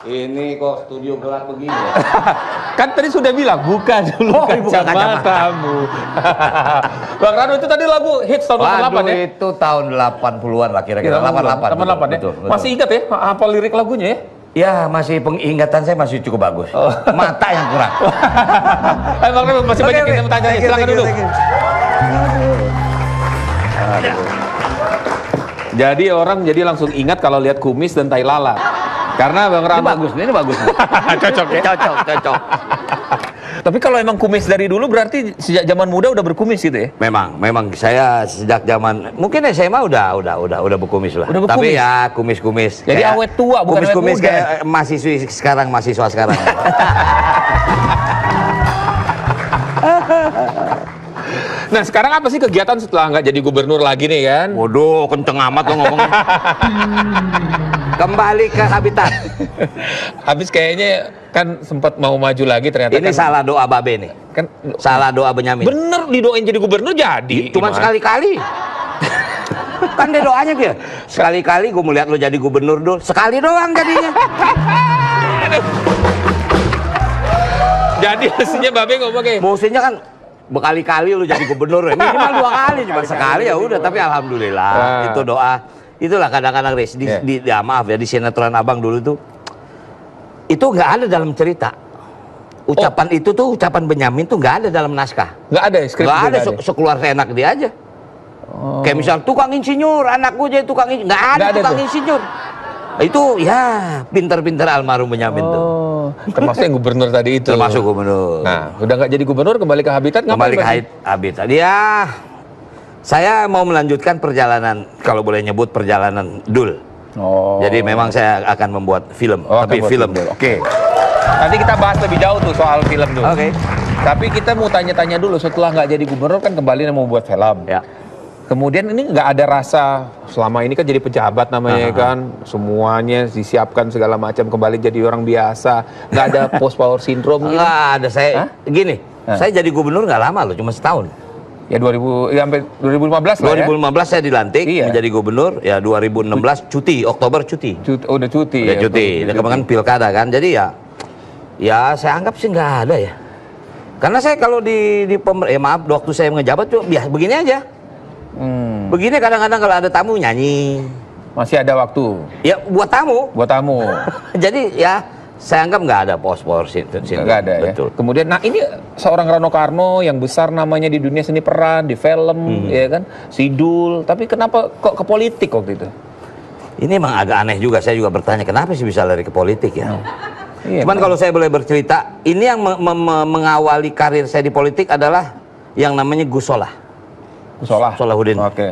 Ini kok studio gelap begini ya? Kan tadi sudah bilang, buka dulu kacamatamu. Bang Rano, itu tadi lagu hits tahun 88 ya? Itu tahun 80-an lah kira-kira, 88. 88 ya? Betul. Masih ingat ya, apa lirik lagunya ya? Ya, masih pengingatan saya masih cukup bagus. Mata yang kurang. Bang Rano, masih banyak yang mau tanya, silakan dulu. Jadi orang jadi langsung ingat kalau lihat kumis dan tai lalat. Karena Bang Rano Ini bagus. cocok ya? Cocok. Tapi kalau emang kumis dari dulu berarti sejak zaman muda udah berkumis gitu ya? Memang saya sejak zaman mungkin SMA udah berkumis lah. Udah berkumis? Tapi ya kumis-kumis. Jadi kayak awet tua bukan awet kumis muda. kayak mahasiswa sekarang. Nah sekarang apa sih kegiatan setelah nggak jadi gubernur lagi nih kan? Waduh, kenceng amat lo ngomongnya. Kembali ke habitat. Habis kayaknya kan sempat mau maju lagi ternyata. Ini kan, salah doa Babe nih. kan Salah doa Benyamin. bener didoain jadi gubernur jadi. Cuman Gimana? sekali-kali. Kan dia doanya dia. Sekali-kali gue mau lihat lo jadi gubernur dulu. Sekali doang jadinya. Jadi hasilnya Babe ngomong kayak Mestinya kan berkali-kali lu jadi gubernur ya. Minimal 2 kali, cuma sekali ya udah. Tapi alhamdulillah itu doa. Itulah kadang-kadang Riz, maaf ya, di sinetron Abang dulu tuh itu nggak ada dalam cerita. Ucapan itu tuh, ucapan Benyamin tuh nggak ada dalam naskah. nggak ada ya skrip? Nggak ada, nggak sekeluar seenak dia aja. Kayak misal tukang insinyur, anakku jadi tukang insinyur. Nggak ada tukang insinyur. Itu ya pinter-pinter almarhum Benyamin tuh. Termasuk yang gubernur tadi itu. Termasuk gubernur. Nah, udah nggak jadi gubernur, kembali ke Habitat. Kembali ke Habitat. Ya, saya mau melanjutkan perjalanan, kalau boleh nyebut perjalanan Dul. Jadi memang saya akan membuat film, tapi film. Oke. Nanti kita bahas lebih jauh tuh soal film dulu. Oke. Tapi kita mau tanya-tanya dulu, setelah nggak jadi gubernur kan kembali mau buat film. Ya. Kemudian ini nggak ada rasa, selama ini kan jadi pejabat namanya kan, semuanya disiapkan segala macam, kembali jadi orang biasa, nggak ada post power syndrome gitu. Nggak ada, saya gini, saya jadi gubernur nggak lama loh, cuma setahun. Ya 2000, ya sampai 2015 lah 2015 saya dilantik menjadi gubernur, ya 2016 cuti, Oktober cuti. Udah cuti. Udah cuti, dan kemarin pilkada kan, jadi ya saya anggap sih nggak ada ya. Karena saya kalau di maaf, waktu saya ngejabat tuh biasa begini aja. Begini kadang-kadang kalau ada tamu nyanyi. Masih ada waktu. Ya buat tamu. Buat tamu. Jadi ya saya anggap nggak ada power syndrome. Nggak ada. Betul. Ya. Kemudian, nah ini seorang Rano Karno yang besar namanya di dunia seni peran, di film, ya kan, Sidul. Tapi kenapa kok ke politik waktu itu? Ini emang agak aneh juga. Saya juga bertanya kenapa sih bisa lari ke politik ya. Iya, Cuman kalau saya boleh bercerita, ini yang mengawali karir saya di politik adalah yang namanya Gus Solahuddin. Oke.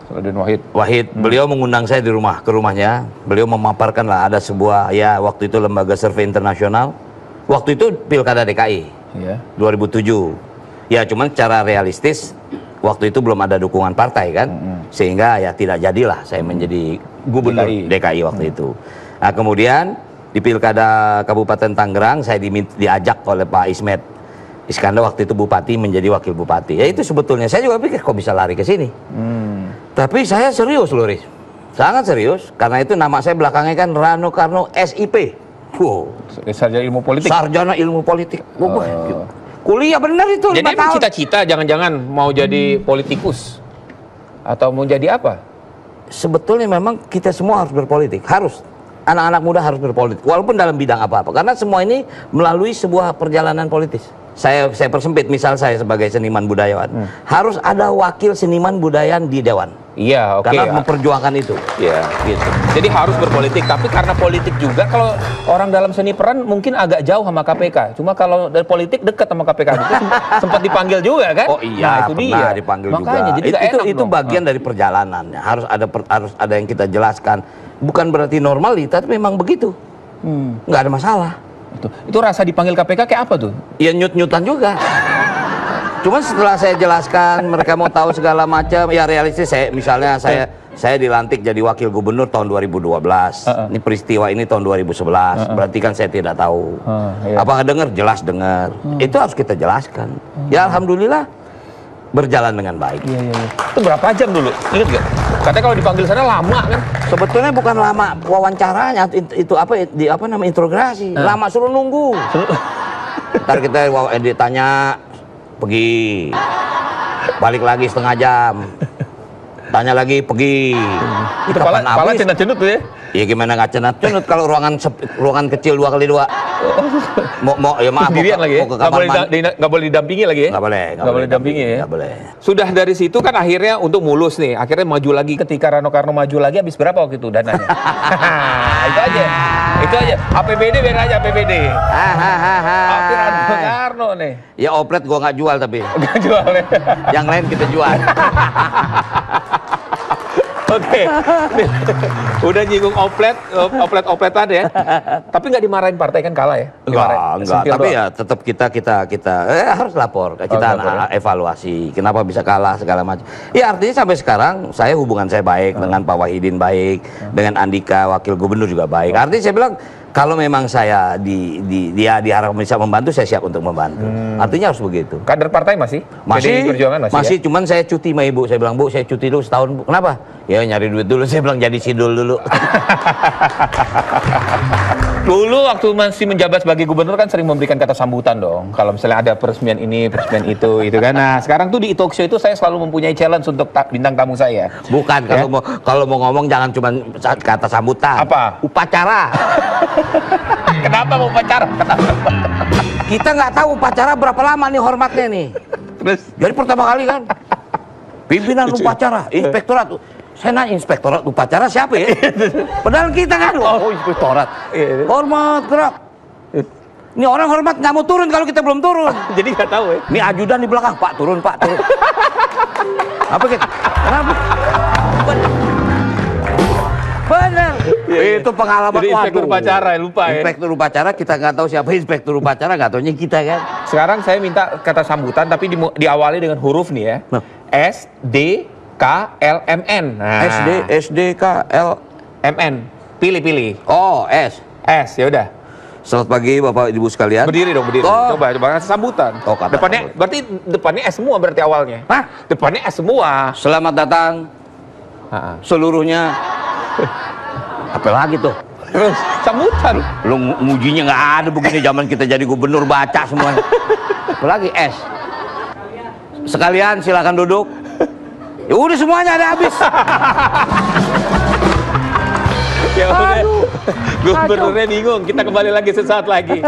Solahuddin Wahid. Beliau mengundang saya ke rumahnya. Beliau memaparkan lah ada sebuah, ya waktu itu lembaga survei internasional. Waktu itu pilkada DKI. Iya. 2007. Ya cuman secara realistis waktu itu belum ada dukungan partai kan. Sehingga ya tidak jadilah saya menjadi gubernur DKI waktu itu. Nah kemudian di pilkada Kabupaten Tangerang saya diajak oleh Pak Ismet Iskandar, waktu itu bupati, menjadi wakil bupati. Ya itu sebetulnya saya juga pikir kok bisa lari ke sini. Tapi saya serius loh, Riz. Sangat serius. Karena itu nama saya belakangnya kan Rano Karno SIP. Wow. Sarjana ilmu politik. Sarjana ilmu politik. Kuliah benar itu. Jadi emang cita-cita jangan-jangan mau jadi politikus atau mau jadi apa? Sebetulnya memang kita semua harus berpolitik. Harus. Anak-anak muda harus berpolitik. Walaupun dalam bidang apa-apa. Karena semua ini melalui sebuah perjalanan politis. Saya persempit, misal saya sebagai seniman budayawan, harus ada wakil seniman budayaan di dewan. Iya, oke. Karena memperjuangkan itu. Iya, gitu. Jadi harus berpolitik, tapi karena politik juga kalau orang dalam seni peran mungkin agak jauh sama KPK. Cuma kalau dari politik dekat sama KPK itu sempat dipanggil juga kan? Oh iya, itu pernah dia. dipanggil Makanya, juga. jadi Itu bagian dari perjalanannya. Harus ada yang kita jelaskan. Bukan berarti normalita, tapi memang begitu. Nggak ada masalah. Itu rasa dipanggil KPK kayak apa tuh? Ya nyut-nyutan juga. Cuman setelah saya jelaskan, mereka mau tahu segala macam. Ya realistis, saya dilantik jadi wakil gubernur tahun 2012. Ini peristiwa ini tahun 2011. Berarti kan saya tidak tahu. Iya. Apakah dengar? Jelas dengar. Itu harus kita jelaskan. Ya alhamdulillah. berjalan dengan baik. Iya, iya, iya. Itu berapa jam dulu? Ingat gak? Katanya kalau dipanggil sana lama kan? Sebetulnya bukan lama wawancaranya, itu apa namanya interogasi. Lama suruh nunggu. Ntar kita ditanya, pergi. Balik lagi setengah jam. Tanya lagi, pergi. Itu kepala cenut-cenut tuh ya? Ya gimana nggak cenut kalau ruangan kecil 2x2. Mau ya maaf. Sendirian lagi ya? Mau ke kamar mandi. Nggak boleh didampingi lagi ya? Nggak boleh. Nggak boleh didampingi ya? Nggak boleh. Sudah dari situ kan akhirnya untuk mulus nih. Akhirnya maju lagi ketika Rano Karno maju lagi habis berapa waktu itu dananya? Itu aja. Itu aja. APBD biar aja APBD. Tapi Rano Karno nih. Ya oplet gua nggak jual tapi. Nggak jual ya? Yang lain kita jual. Oke, udah nyinggung opletan ya. Tapi nggak dimarahin partai kan kalah ya? Enggak. Tapi ya tetap kita harus lapor. Kita evaluasi. Kenapa bisa kalah segala macam. Ya artinya sampai sekarang hubungan saya baik dengan Pak Wahidin baik, dengan Andika Wakil Gubernur juga baik. Artinya saya bilang kalau memang saya dia diharapkan bisa membantu, saya siap untuk membantu. Artinya harus begitu. Kader partai masih? PDI Perjuangan masih ya? Cuman saya cuti sama ibu. Saya bilang, Bu, saya cuti dulu setahun. Bu. Kenapa? Ya nyari duit dulu. Saya bilang jadi sidul dulu. Dulu waktu masih menjabat sebagai gubernur kan sering memberikan kata sambutan dong. Kalau misalnya ada peresmian ini, peresmian itu kan. Nah, sekarang tuh di talk show itu saya selalu mempunyai challenge untuk bintang tamu saya. Bukan, Ya? kalau mau ngomong jangan cuma kata sambutan. Apa? Upacara. Kenapa mau upacara? Kita nggak tahu upacara berapa lama nih hormatnya nih. Terus? Jadi pertama kali kan pimpinan upacara, inspektorat. Saya nanya inspektorat upacara siapa ya? Padahal kita kan, oh inspektorat. Hormat gerak. Ini orang hormat nggak mau turun kalau kita belum turun. Jadi nggak tahu ya? Ini ajudan di belakang, Pak turun, Pak turun. Apa gitu? Kenapa? Benar. Itu pengalaman. Jadi inspektur upacara lupa ya? Inspektur upacara kita nggak tahu siapa inspektur upacara, nggak taunya kita kan. Sekarang saya minta kata sambutan tapi diawali dengan huruf nih ya. S D K L M N. Nah. SD K L M N. Pilih. Oh S. Ya udah. Selamat pagi Bapak Ibu sekalian. Berdiri dong, berdiri. Oh. Coba kasih sambutan. Oh, kata depannya sambutan. berarti depannya S semua berarti awalnya. Hah? Depannya S semua. Selamat datang seluruhnya. Apa lagi tuh? Terus sambutan. Lu mujinya nggak ada begini zaman kita jadi gubernur baca semua. Apalagi S. Sekalian silakan duduk. Ya udah semuanya ada habis. Ya udah. Gubernurnya bingung. Kita kembali lagi sesaat lagi.